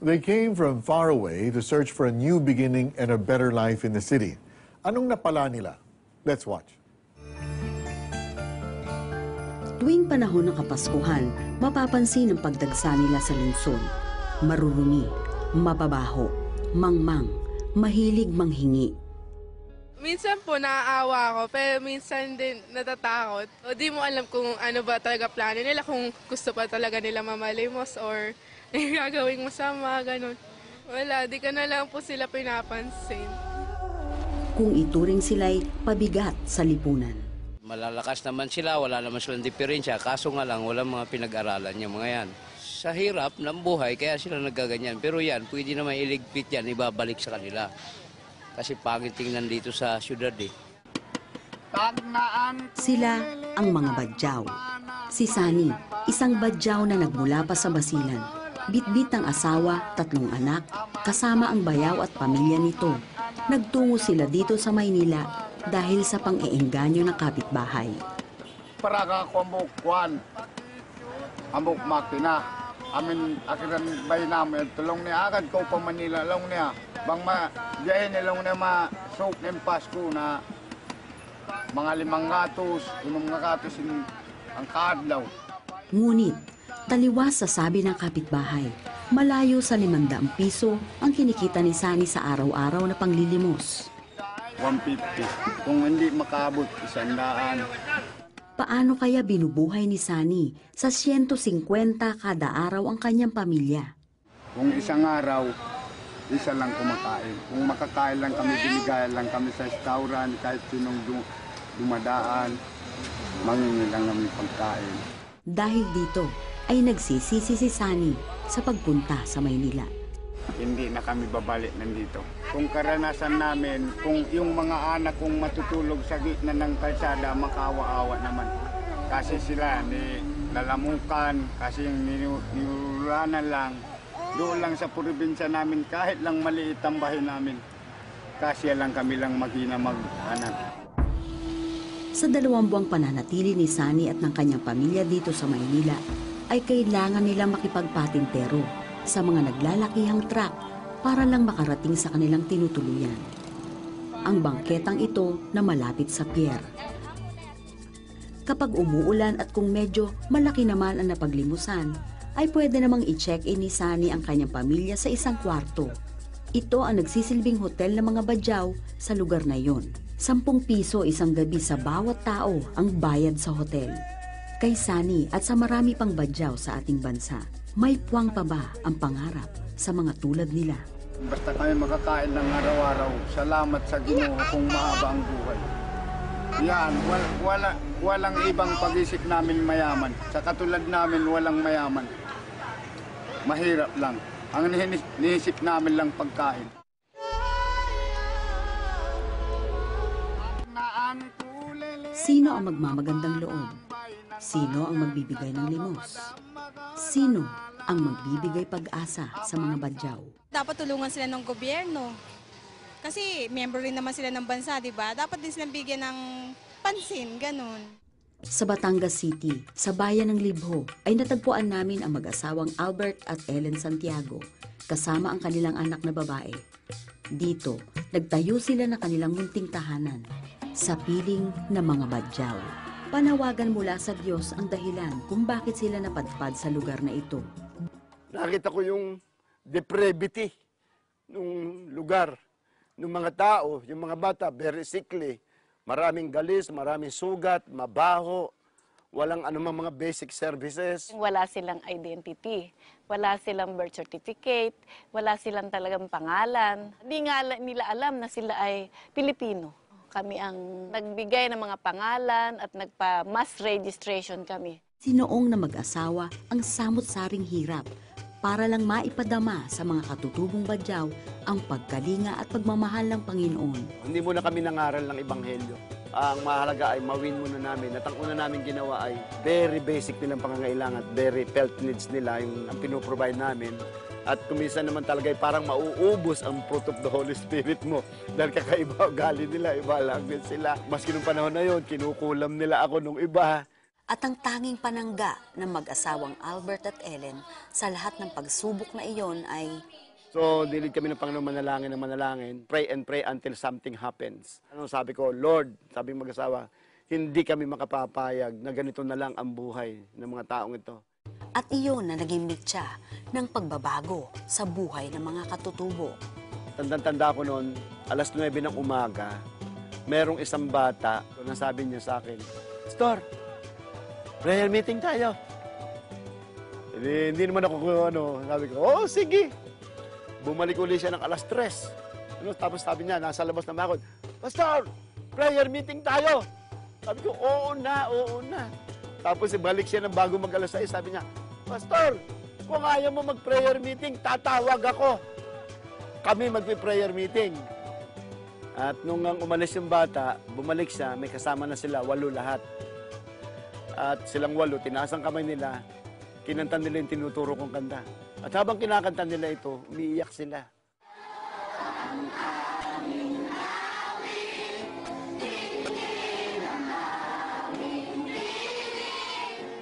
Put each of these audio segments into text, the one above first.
They came from far away to search for a new beginning and a better life in the city. Anong napala nila? Let's watch. Tuwing panahon ng Kapaskuhan, mapapansin ang pagdagsa nila sa lungsod. Marurumi, mababaho, mangmang, mahilig manghingi. Minsan po naaawa ako, pero minsan din natatakot. O di mo alam kung ano ba talaga plano nila, kung gusto pa talaga nila mamalimos or gagawing masama, ganun. Wala, di ka na lang po sila pinapansin. Kung ituring sila'y pabigat sa lipunan. Malalakas naman sila, wala naman silang diferensya. Kaso nga lang, walang mga pinag-aralan yung mga yan. Sa hirap ng buhay, kaya sila nagaganyan. Pero yan, pwede naman iligpit yan, ibabalik sa kanila. Kasi pangit tingnan dito sa syudad eh. Sila ang mga badyaw. Si Sani, isang badyaw na nagmula pa sa Basilan. Bitbit ng asawa, 3 anak, kasama ang bayaw at pamilya nito. Nagtungo sila dito sa Maynila dahil sa pang-iengganyo ng kapitbahay. Para ka kumbok kwan, ambok makina. Amin akiran bay namin tulong niya agad ko pa Manila long niya. Bang ma diyan nilong niya masuk ng Pasko na mga 5 gatos, 5 gatos ang kadlaw. Ngunit, taliwas sa sabi ng kapitbahay, malayo sa 500 piso ang kinikita ni Sani sa araw-araw na panglilimos. 150. Kung hindi makabot, 100. Paano kaya binubuhay ni Sani sa 150 kada araw ang kanyang pamilya? Kung isang araw, isa lang kumakain. Kung makakain lang kami, binigayan lang kami sa restaurant, kahit sinong dumadaan, mangingi lang kami pagkain. Dahil dito ay nagsisisi si Sani sa pagpunta sa Maynila. Hindi na kami babalik nandito. Kung karanasan namin, kung yung mga anak kong matutulog sa gitna ng kalsada, makaawa-awa naman. Kasi sila nalamukan, kasi yung nilulanan lang. Doon lang sa probinsya namin, kahit lang maliit ang bahay namin. Kasi lang kami lang mag-ina mag-anak. Sa 2 buwang pananatili ni Sani at ng kanyang pamilya dito sa Maynila, ay kailangan nilang makipagpatintero sa mga naglalakihang truck para lang makarating sa kanilang tinutuluyan. Ang bangketang ito na malapit sa pier. Kapag umuulan at kung medyo malaki naman ang napaglimusan, ay pwede namang i-check-in ni Sani ang kanyang pamilya sa isang kwarto. Ito ang nagsisilbing hotel ng mga badyaw sa lugar na yon. 10 piso isang gabi sa bawat tao ang bayad sa hotel. Kay Sani at sa marami pang badyaw sa ating bansa, may puwang pa ba ang pangarap sa mga tulad nila? Basta kami makakain ng araw-araw, salamat sa Ginoo kung mahaba ang buhay. Yan, walang ibang pag-isip namin mayaman. Sa katulad namin, walang mayaman. Mahirap lang. Ang niisip namin lang pagkain. Sino ang magmamagandang loob? Sino ang magbibigay ng limos? Sino ang magbibigay pag-asa sa mga badyaw? Dapat tulungan sila ng gobyerno. Kasi member rin naman sila ng bansa, di ba? Dapat din silang bigyan ng pansin, ganun. Sa Batangas City, sa bayan ng Libho, ay natagpuan namin ang mag-asawang Albert at Ellen Santiago, kasama ang kanilang anak na babae. Dito, nagtayo sila ng kanilang munting tahanan, sa piling ng mga badyaw. Panawagan mula sa Diyos ang dahilan kung bakit sila napadpad sa lugar na ito. Nakita ko yung depravity ng lugar, ng mga tao, yung mga bata, very sickly. Maraming galis, maraming sugat, mabaho, walang anumang mga basic services. Wala silang identity, wala silang birth certificate, wala silang talagang pangalan. Hindi nga nila alam na sila ay Pilipino. Kami ang nagbigay ng mga pangalan at nagpa-mass registration kami. Sinoong na mag-asawa ang samot-saring hirap para lang maipadama sa mga katutubong badyaw ang pagkalinga at pagmamahal ng Panginoon. Hindi muna kami nangaral ng Ebanghelyo. Ang mahalaga ay mawin muna namin. At ang una namin ginawa ay very basic nilang pangangailangan, very felt needs nila yung ang pinoprovide namin. At kuminsan naman talaga ay parang mauubos ang fruit of the Holy Spirit mo. Dahil kakaiba ugali nila, iba lang din sila. Maski nung panahon na yun, kinukulam nila ako nung iba. At ang tanging panangga ng mag-asawang Albert at Ellen sa lahat ng pagsubok na iyon ay So, dilid kami ng Panginoon ng manalangin, pray and pray until something happens. Ano sabi ko, Lord, sabi ng mag-asawa, hindi kami makapapayag na ganito na lang ang buhay ng mga taong ito. at iyon na naging mitya ng pagbabago sa buhay ng mga katutubo. Tandang-tanda ko noon, alas 9 ng umaga, merong isang bata na sabi niya sa akin, Pastor, prayer meeting tayo. Hindi naman ako, sabi ko, oh, sige. Bumalik uli siya ng alas 3. Tapos sabi niya, nasa labas na makod, Pastor, prayer meeting tayo. Sabi ko, oo na, oo na. Tapos balik siya ng bago mag-alas 6, sabi niya, Pastor, kung ayaw mo mag-prayer meeting, tatawag ako. Kami magpi-prayer meeting. At nung umalis yung bata, bumalik siya, may kasama na sila, 8 lahat. At silang 8, tinaas ang kamay nila, kinanta nila yung tinuturo kong kanta. At habang kinakanta nila ito, umiiyak sila.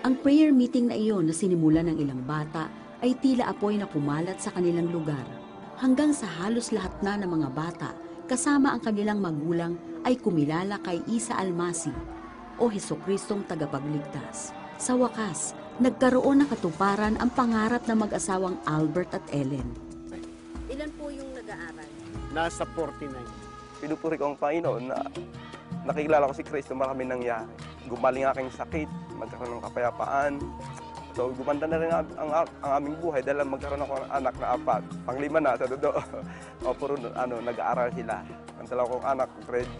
Ang prayer meeting na iyon na sinimulan ng ilang bata ay tila apoy na kumalat sa kanilang lugar. Hanggang sa halos lahat na ng mga bata, kasama ang kanilang magulang ay kumilala kay Isa Almasi o Hesukristong tagapagligtas. Sa wakas, nagkaroon ng katuparan ang pangarap ng mag-asawang Albert at Ellen. Ilan po yung nag-aaral? Nasa 49. Pinupuri ko ang Panginoon na nakikilala ko si Kristo, marami nangyari. Gumaling aking sakit, magkaroon ng kapayapaan. So, gumanda na rin ang aming buhay dahil magkaroon ako ng anak na 4. Pang-5 na sa dodo. O puro nag-aaral sila. Ang dalawa kong anak, grade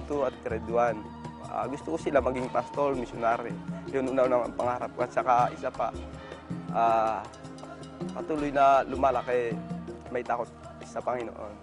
2 at grade 1. Gusto ko sila maging pastor, missionary. Yun una ang pangarap ko. At saka isa pa, patuloy na lumalaki, may takot sa Panginoon.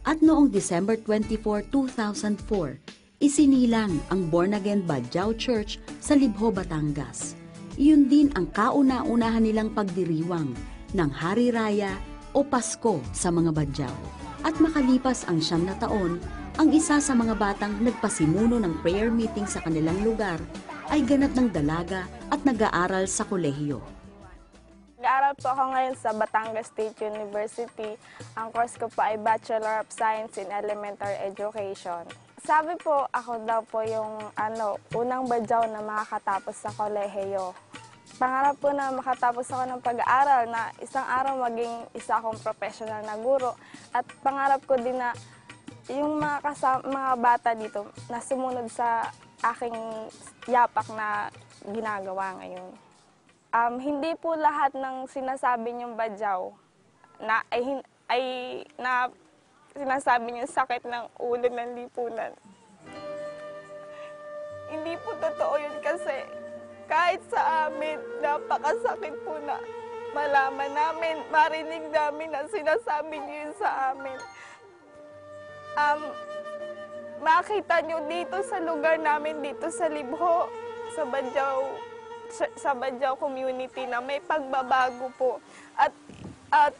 At noong December 24, 2004, isinilang ang Born-Again Badjao Church sa Libho, Batangas. Iyon din ang kauna-unahan nilang pagdiriwang ng Hari Raya o Pasko sa mga Badjao. At makalipas ang 9 na taon, ang isa sa mga batang nagpasimuno ng prayer meeting sa kanilang lugar ay ganap ng dalaga at nag-aaral sa kolehiyo. Nag-aaral po ako ngayon sa Batangas State University. Ang course ko po ay Bachelor of Science in Elementary Education. Sabi po, ako daw po yung unang Badjao na makakatapos sa kolehiyo. Pangarap po na makatapos ako ng pag-aaral na isang araw maging isa akong professional na guro. At pangarap ko din na yung mga bata dito na sumunod sa aking yapak na ginagawa ngayon. Hindi po lahat ng sinasabi niyong Badjao na sinasabi niyong sakit ng ulo ng lipunan. Hindi po totoo yun kasi kahit sa amin, napakasakit po na malaman namin, marinig namin na sinasabi niyo yun sa amin. Makita niyo dito sa lugar namin, dito sa Libho, sa Badjao community na may pagbabago po. At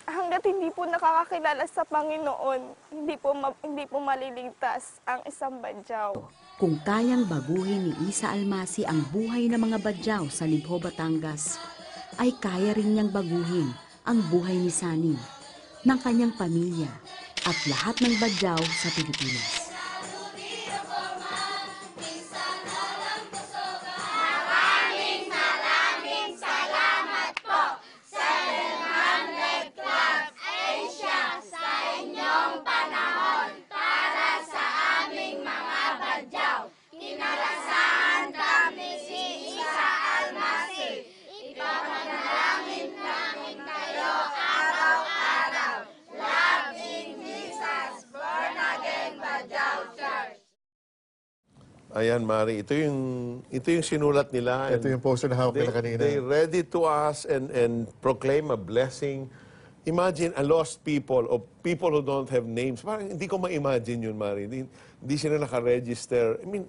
hanggat hindi po nakakakilala sa Panginoon, hindi po maliligtas ang isang Badjao. Kung kayang baguhin ni Isa Almasi ang buhay ng mga Badjao sa Libho, Batangas, ay kaya rin niyang baguhin ang buhay ni Sani, ng kanyang pamilya, at lahat ng Badjao sa Pilipinas. Ayan, Mari, ito yung sinulat nila. Ito yung poster na hawak nila kanina. They read it to us and proclaim a blessing. Imagine a lost people or people who don't have names. Parang hindi ko ma-imagine yun, Mari. Hindi sila naka-register. I mean,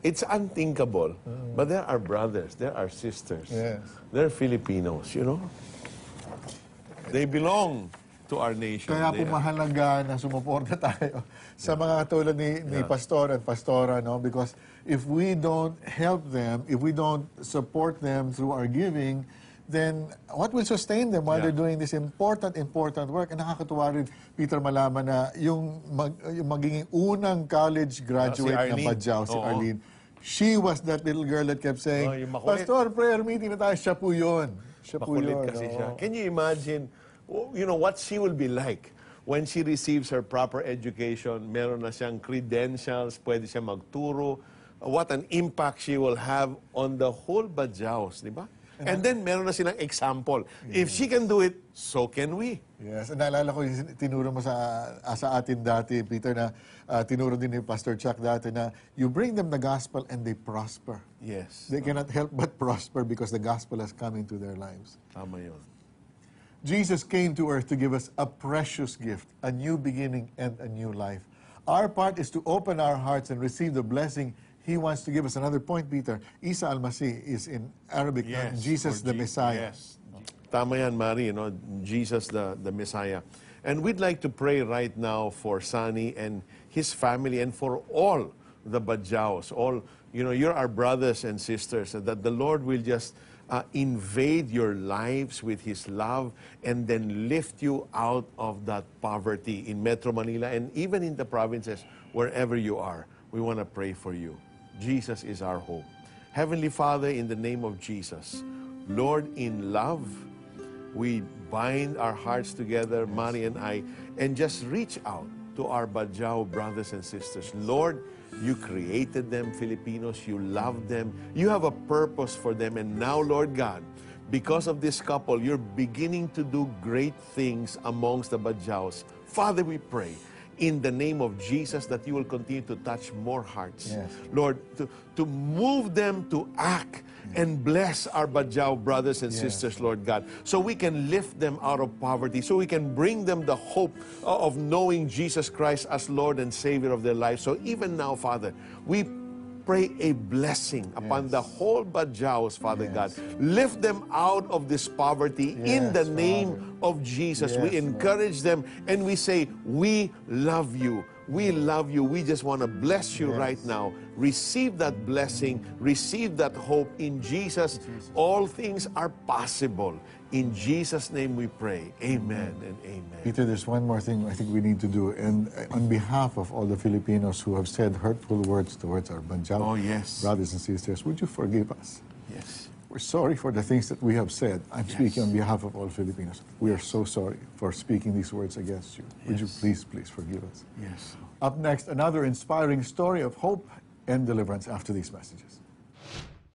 it's unthinkable. But there are brothers, there are sisters. Yes. They're Filipinos, you know? They belong to our nation. Kaya po mahalaga na sumuporta tayo sa mga katulad ni Pastor at Pastora, no? Because if we don't help them, if we don't support them through our giving, then what will sustain them while they're doing this important work? And nakakatuwa rin, Peter, malaman na yung magiging unang college graduate na Arlene. Badjao, si Oo. Arlene, she was that little girl that kept saying, yung makulit. Pastor, prayer meeting na tayo. Siya po yun. Siya po Makulit yun. kasi oo. siya. Can you imagine, what she will be like when she receives her proper education? Meron na siyang credentials, pwede siya magturo. What an impact she will have on the whole Badjaos, di ba? And then, meron na silang example. If she can do it, so can we. Yes, and naalala ko yung tinuro mo sa atin dati, Peter, na tinuro din ni Pastor Chuck dati na you bring them the gospel and they prosper. Yes. They cannot help but prosper because the gospel has come into their lives. Tama yun. Jesus came to earth to give us a precious gift, a new beginning and a new life. Our part is to open our hearts and receive the blessing He wants to give us. Another point, Peter. Isa al-Masih is in Arabic, Jesus the Messiah. Yes. Tama yan, Mari, Jesus the Messiah. And we'd like to pray right now for Sunny and his family and for all the Badjaos. All, you're our brothers and sisters, that the Lord will just invade your lives with His love and then lift you out of that poverty in Metro Manila and even in the provinces, wherever you are. We want to pray for you. Jesus is our hope. Heavenly Father, in the name of Jesus, Lord, in love, we bind our hearts together, Mari and I, and just reach out to our Badjao brothers and sisters. Lord, you created them, Filipinos. You love them. You have a purpose for them. And now, Lord God, because of this couple, you're beginning to do great things amongst the Badjaos. Father, we pray in the name of Jesus that you will continue to touch more hearts. Yes. Lord, to move them to act and bless our Badjao brothers and sisters, Lord God, so we can lift them out of poverty, so we can bring them the hope of knowing Jesus Christ as Lord and Savior of their lives. So even now, Father, we pray a blessing upon the whole Badjaos, Father God. Lift them out of this poverty in the name of Jesus. We encourage them and we say, we love you. We love you. We just want to bless you right now. Receive that blessing. Receive that hope in Jesus. All things are possible. In Jesus' name we pray. Amen and amen. Peter, there's one more thing I think we need to do. And on behalf of all the Filipinos who have said hurtful words towards our Badjao brothers and sisters, would you forgive us? Yes. We're sorry for the things that we have said. I'm speaking on behalf of all Filipinos. We are so sorry for speaking these words against you. Would you please forgive us? Yes. Up next, another inspiring story of hope and deliverance after these messages.